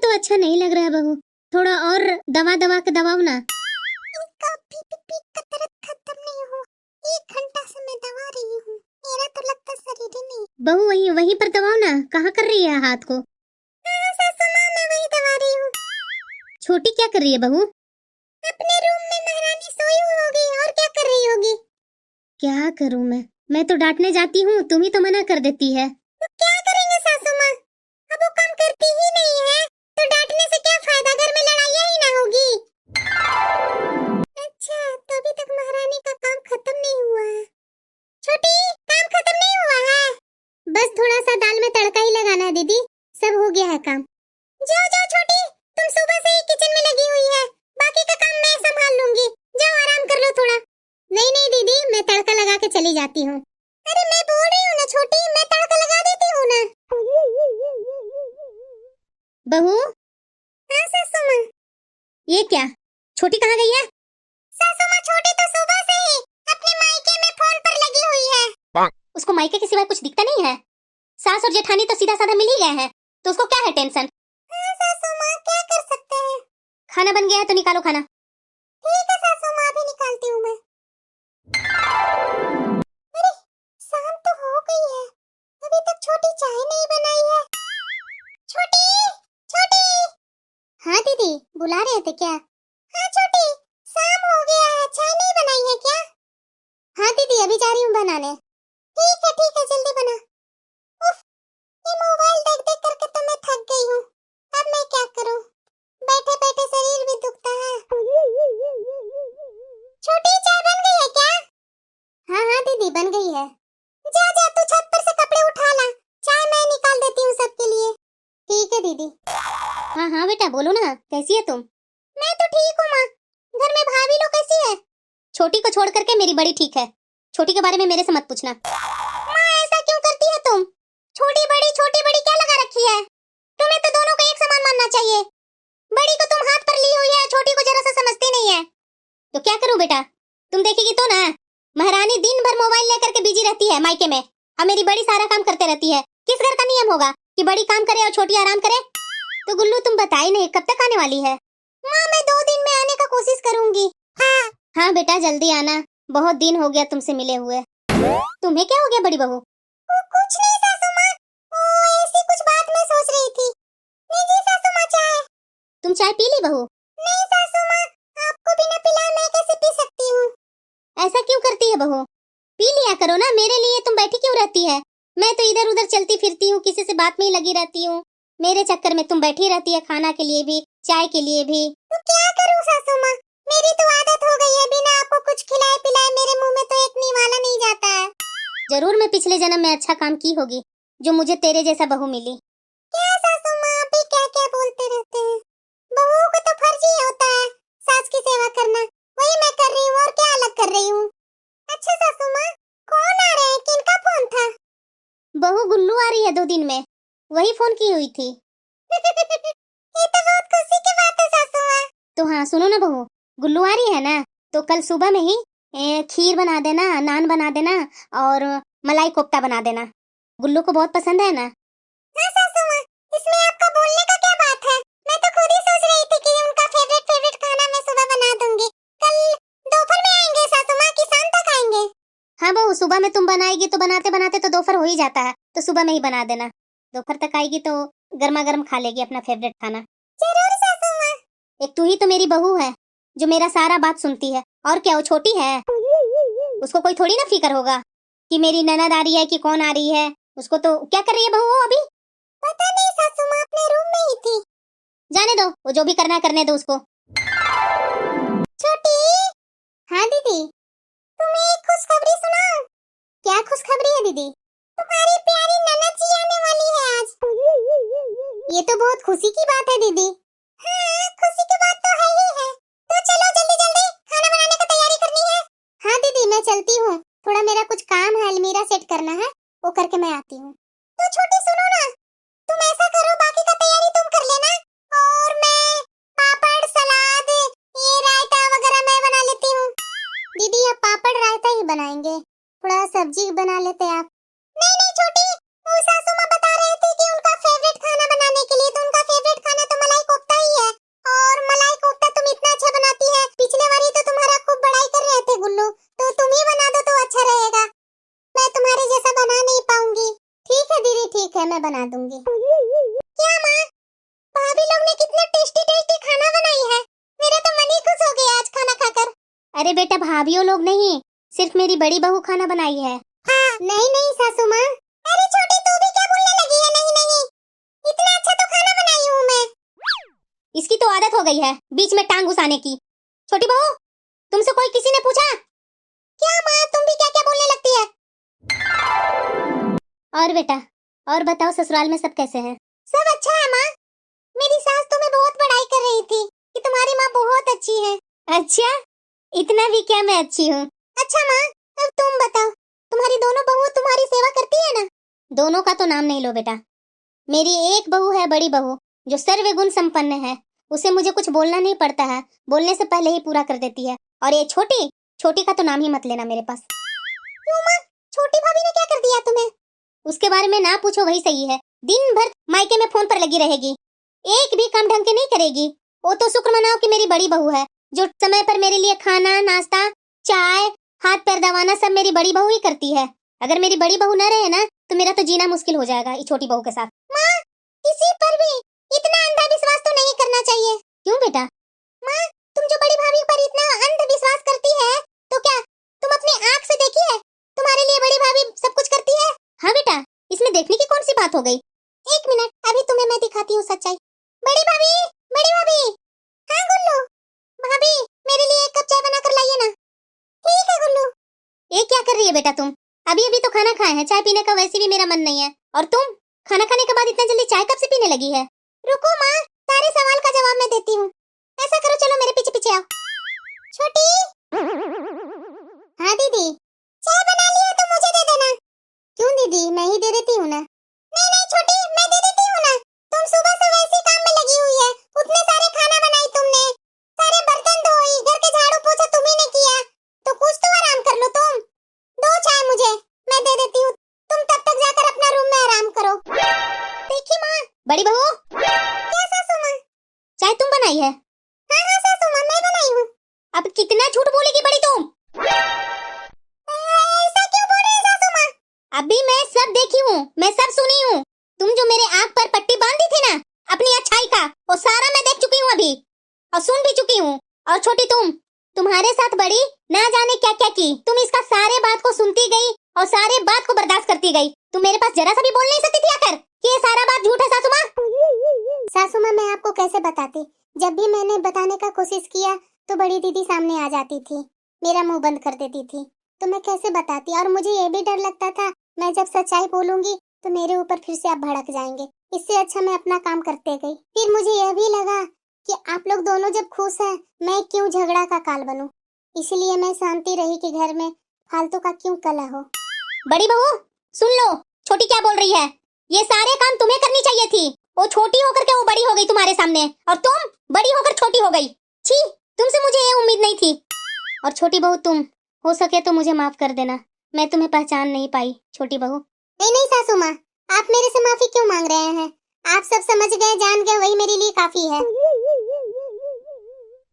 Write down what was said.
तो अच्छा नहीं लग रहा है बहू, थोड़ा और दवा दवा के दबाओ ना। इनका पी का दर्द खत्म नहीं हुआ, 1 घंटा से मैं दबा रही हूँ, मेरा तो लगता शरीर ही नहीं। बहू वहीं पर दबाओ ना, कहाँ कर रही है हाथ को? हाँ सासू माँ, मैं वही दबा रही हूँ। छोटी क्या कर रही है बहू? अपने रूम में महारानी सोई हुई होगी, और क्या कर रही होगी? क्या करूँ मैं तो डांटने जाती हूँ, तुम ही तो मना कर देती है। तो क्या करेंगे सासू माँ, अब वो काम करती ही नहीं है, तो डांटने से क्या फायदा, घर में लड़ाइयाँ ही ना होगी। अच्छा, तो अभी तक महारानी का काम खत्म नहीं हुआ है। छोटी, काम खत्म नहीं हुआ है? बस थोड़ा सा दाल में तड़का ही लगाना है दीदी, सब हो गया है काम। जाओ जाओ छोटी, तुम सुबह से ही किचन में लगी हुई है, बाकी का काम मैं संभाल लूंगी, जाओ आराम कर लो थोड़ा। नहीं नहीं दीदी, मैं तड़का लगा के चली जाती हूँ। अरे मैं बोल रही हूँ ना छोटी, मैं तड़का लगा देती हूँ ना। बहू। हाँ सासू माँ। ये क्या, छोटी कहाँ गई है? सासू माँ, छोटी तो सुबह से ही अपने मायके में फोन पर लगी हुई है। उसको मायके के सिवा कुछ दिखता नहीं है? सास और जेठानी तो सीधा साधा मिल ही गए हैं, तो उसको क्या है टेंशन? हाँ सासू माँ, क्या कर सकते हैं। खाना बन गया है तो निकालो खाना। ठीक है सासू माँ, अभी निकालती हूँ मैं। अरे शाम तो हो गई है, अभी तक छोटी चाय नहीं बनाई है। छोटी, छोटी। हाँ दीदी, बुला रहे थे क्या? हाँ छोटी, शाम हो गया है, चाय नहीं बनाई है क्या? हाँ दीदी, अभी जा रही हूँ बनाने। ठीक है जल्दी बना। उफ, ये मोबाइल देख देख करके तो मैं थक गई हूँ, अब मैं क्या करूँ, बैठे बैठे शरीर भी दुखता है। छोटी, चाय बन गई है क्या? हाँ हाँ दीदी, बन गई है। जा जा, तू छत पर से कपड़े उठा ला, चाय मैं निकाल देती हूँ सबके लिए। ठीक है दीदी। हाँ हाँ बेटा, बोलो ना, कैसी है तुम? मैं तो ठीक हूँ माँ, घर में भाभी लोग कैसी है? छोटी को छोड़ करके मेरी बड़ी ठीक है, छोटी के बारे में मेरे से मत पूछना। माँ ऐसा क्यों करती है तुम? छोटी बड़ी क्या लगा रखी है? तुम्हें तो दोनों को एक समान मानना चाहिए। बड़ी को तुम हाथ पर ली हुई है, छोटी को जरा सा समझती नहीं है। तो क्या करूं बेटा, तुम देखेगी तो ना, महारानी दिन भर मोबाइल लेकर के बिजी रहती है मायके में, और मेरी बड़ी सारा काम करते रहती है। किस घर का नियम होगा कि बड़ी काम करे और छोटी आराम करे? तो गुल्लू तुम बताई नहीं, कब तक आने वाली है? माँ मैं 2 दिन में आने का कोशिश करूंगी। हाँ बेटा, जल्दी आना, बहुत दिन हो गया तुमसे मिले हुए। तुम्हें क्या हो गया बड़ी बहू? कुछ नहीं सासू माँ, वो ऐसी कुछ बात मैं सोच रही थी। नहीं जी सासू माँ, चाय। तुम चाय पी ली बहू? नहीं सासू माँ, आपको बिना पिलाए मैं कैसे पी सकती हूँ? ऐसा क्यों करती है बहू, पी लिया करो ना, मेरे लिए तुम बैठी क्यों रहती है? मैं तो इधर उधर चलती फिरती हूँ, किसी से बात में ही लगी रहती हूँ, मेरे चक्कर में तुम बैठी रहती है, खाना के लिए भी चाय के लिए भी। तो क्या करूँ सासू माँ, मेरी तो आदत हो गई है, बिना आपको कुछ खिलाए पिलाए मेरे मुंह में तो एक निवाला नहीं जाता है। जरूर मैं पिछले जन्म में अच्छा काम की होगी, जो मुझे तेरे जैसा बहू मिली। क्या सासू माँ, आप भी क्या क्या बोलते रहते हैं। बहुओं को तो फर्ज ही होता है सास की सेवा करना, वही मैं कर रही हूँ, और क्या अलग कर रही हूँ। अच्छा सासू माँ, कौन आ रहे हैं, किनका फोन था? बहू गुल्लू आ रही है 2 दिन में, वही फोन की हुई थी। ये तो बहुत खुशी की बात है सासू माँ। तो हाँ सुनो ना बहू, गुल्लू आ रही है ना, तो कल सुबह में ही खीर बना देना, नान बना देना, और मलाई कोफ्ता बना देना, गुल्लू को बहुत पसंद है ना। हाँ सासू माँ, इसमें आपका बोलने का क्या बात है, मैं तो खुद ही सोच रही थी कि उनका फेवरेट खाना मैं सुबह बना दूंगी। कल दोपहर में आएंगे सासू माँ, कि शाम तक आएंगे? हाँ बहू, सुबह में तुम बनाएगी तो बनाते बनाते तो दोपहर हो ही जाता है, तो सुबह में ही बना देना, दोपहर तक आएगी तो गर्मा गर्म खा लेगी अपना फेवरेट खाना। जरूर सासू माँ। एक तू ही तो मेरी बहू है जो मेरा सारा बात सुनती है, और क्या वो छोटी है, उसको कोई थोड़ी ना फिक्र होगा कि मेरी ननद आ रही है कि कौन आ रही है। उसको तो क्या कर रही है बहू वो अभी? पता नहीं सासू माँ, अपने रूम में ही थी। जाने दो, वो जो भी करना है करने दो उसको। छोटी। हाँ दीदी। तुम्हें एक खुशखबरी सुनाऊं? क्या खुशखबरी है दीदी? तुम्हारी प्यारी ननद जी आने वाली है आज। ये तो बहुत खुशी की बात है दीदी। हाँ, खुशी की बात तो है ही है। तो चलो जल्दी जल्दी खाना बनाने की तैयारी करनी है। हाँ दीदी, मैं चलती हूँ, थोड़ा मेरा कुछ काम है, अलमीरा सेट करना है, वो करके मैं आती हूँ। तो छोटी सुनो ना, तुम ऐसा करो, बाकी का तैयारी तुम कर लेना, और मैं पापड़ सलाद ये रायता वगैरह मैं बना लेती हूँ। दीदी आप पापड़ रायता ही बनाएंगे, थोड़ा सब्जी बना लेते आप। नहीं नहीं छोटी, वो सासू माँ बता रहे थे कि उनका फेवरेट खाना बनाने के लिए, तो उनका फेवरेट खाना तो मलाई है, मैं बना दूंगी। क्या माँ, भाभी लोग ने कितना टेस्टी टेस्टी खाना बनाई है। मेरा तो मन ही खुश हो गया आज खाना खाकर। अरे बेटा, भाभियों लोग नहीं, सिर्फ मेरी बड़ी बहू खाना बनाई है। नहीं नहीं सासू माँ। अरे छोटी, तू भी क्या बोलने लगी है? नहीं नहीं, इतना अच्छा तो खाना बनाई हूँ मैं। इसकी तो आदत हो गई है बीच में टांग घुसाने की। छोटी बहू, तुमसे कोई किसी ने पूछा? क्या माँ, तुम भी क्या क्या बोलने लगती है? और बेटा, और बताओ ससुराल में सब कैसे हैं? सब अच्छा है माँ। मेरी सास तुम्हें बहुत बड़ाई कर रही थी कि तुम्हारी माँ बहुत अच्छी है। अच्छा, इतना भी क्या मैं अच्छी हूँ? अच्छा माँ, अब तुम बताओ, तुम्हारी दोनों बहू तुम्हारी सेवा करती है ना? दोनों का तो नाम नहीं लो बेटा। मेरी एक बहू है, बड़ी बहू, जो सर्व गुण संपन्न है। उसे मुझे कुछ बोलना नहीं पड़ता है, बोलने से पहले ही पूरा कर देती है। और ये छोटी, छोटी का तो नाम ही मत लेना मेरे पास। क्यों माँ, छोटी भाभी ने क्या कर दिया तुम्हें? उसके बारे में ना पूछो, वही सही है। दिन भर मायके में फोन पर लगी रहेगी, एक भी काम ढंग के नहीं करेगी। वो तो शुक्र मनाओ कि मेरी बड़ी बहू है, जो समय पर मेरे लिए खाना, नाश्ता, चाय, हाथ पैर दबाना सब मेरी बड़ी बहू ही करती है। अगर मेरी बड़ी बहू न रहे ना, तो मेरा तो जीना मुश्किल हो जाएगा इस छोटी बहू के साथ। माँ, किसी पर भी इतना अंधविश्वास तो नहीं करना चाहिए। क्यों बेटा? माँ, तुम जो बड़ी भाभी पर इतना अंधविश्वास करती है, तो क्या तुम अपनी आँख से देखी है? तुम्हारे लिए बड़ी भाभी सब कुछ करती है। हाँ बेटा, इसमें देखने की कौन सी बात हो गई? एक मिनट, अभी तुम्हें मैं दिखाती हूँ सच्चाई। बड़ी भाभी, बड़ी भाभी। हाँ गुल्लू, भाभी मेरे लिए एक कप चाय बना कर लाइए ना। ठीक है गुल्लू। ये क्या कर रही है बेटा तुम? अभी अभी तो खाना खाए हैं, चाय पीने का वैसे भी मेरा मन नहीं है। और तुम खाना खाने के बाद इतना जल्दी चाय कब से पीने लगी है? रुको माँ, सारे सवाल का जवाब मैं देती हूँ। ऐसा करो, चलो मेरे पीछे पीछे आओ। छोटी। हाँ दीदी, चाय बना ली है तो मुझे दे देना। क्यों दीदी, मैं ही दे देती हूँ ना। नहीं नहीं छोटी, मैं दे देती हूँ ना। तुम सुबह से वैसे काम में लगी हुई है, उतने सारे खाना बनाई तुमने, सारे बर्तन धोई, घर के झाड़ू पोछा तुम्ही ने किया, तो कुछ तो आराम कर लो तुम। दो चाय मुझे, मैं दे देती हूँ। तुम तब तक जाकर अपना रूम में आराम करो। देखी माँ। बड़ी बहू, क्या सासू माँ? चाय तुम बनाई है? हाँ हाँ सासू माँ, मैं बनाई हूँ। अब कितना झूठ बोलेगी बड़ी तुम? ऐसा क्यों बोल रही है सासू माँ? अभी मैं सब देखी हूँ, मैं सब सुनी हूँ। तुम जो मेरे आँख पर पट्टी बांधी थी ना अपनी अच्छाई का, वो सारा मैं देख चुकी हूँ अभी, और सुन भी चुकी हूँ। और छोटी तुम्हारे साथ बड़ी ना जाने क्या क्या की, तुम इसका सारे बात को सुनती गई और सारे बात को बर्दाश्त करती गई। तुम मेरे पास जरा सा भी बोल नहीं सकती थी आकर कि ये सारा बात झूठ है सासू माँ? सासू माँ, मैं आपको कैसे बताती? जब भी मैंने बताने का कोशिश किया तो बड़ी दीदी सामने आ जाती थी, मेरा मुंह बंद कर देती थी, तो मैं कैसे बताती? और मुझे ये भी डर लगता था, मैं जब सच्चाई बोलूंगी तो मेरे ऊपर फिर से आप भड़क जाएंगे। इससे अच्छा मैं अपना काम करते गई। फिर मुझे यह भी लगा कि आप लोग दोनों जब खुश हैं, मैं क्यों झगड़ा का काल बनूं। इसलिए मैं शांति रही कि घर में फालतू का क्यों कलह हो। बड़ी बहू सुन लो, छोटी क्या बोल रही है। ये सारे काम तुम्हें करनी चाहिए थी। वो छोटी होकर के वो बड़ी हो गई तुम्हारे सामने, और तुम बड़ी होकर छोटी हो गई। छी, तुमसे मुझे ये उम्मीद नहीं थी। और छोटी बहू, तुम हो सके तो मुझे माफ कर देना, मैं तुम्हें पहचान नहीं पाई छोटी बहू। नहीं नहीं सासू माँ, आप मेरे से माफी क्यों मांग रहे हैं? आप सब समझ गए, जान गए, वही मेरे लिए काफी है।